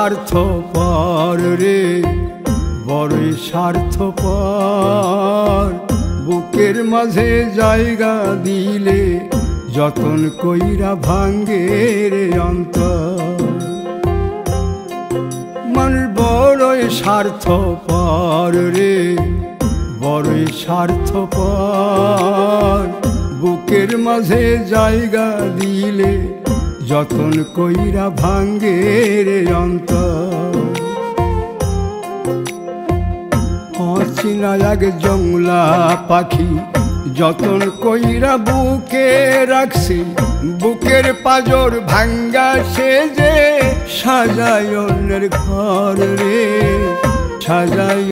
স্বার্থপর রে, বড়ই স্বার্থপর। বুকের মাঝে জায়গা দিলে যতন কইরা ভাঙ্গে রে অন্তর। মানুষ বড়ই স্বার্থপর রে, বড়ই স্বার্থপর। বুকের মাঝে জায়গা দিলে যতন কইরা ভাঙ্গে রে অন্তর। অচিনা এক জংলা পাখি যতন কইরা বুকে রাখছি, বুকের পাজর ভাঙ্গা সে যে সাজায় অন্যের ঘর রে, সাজায়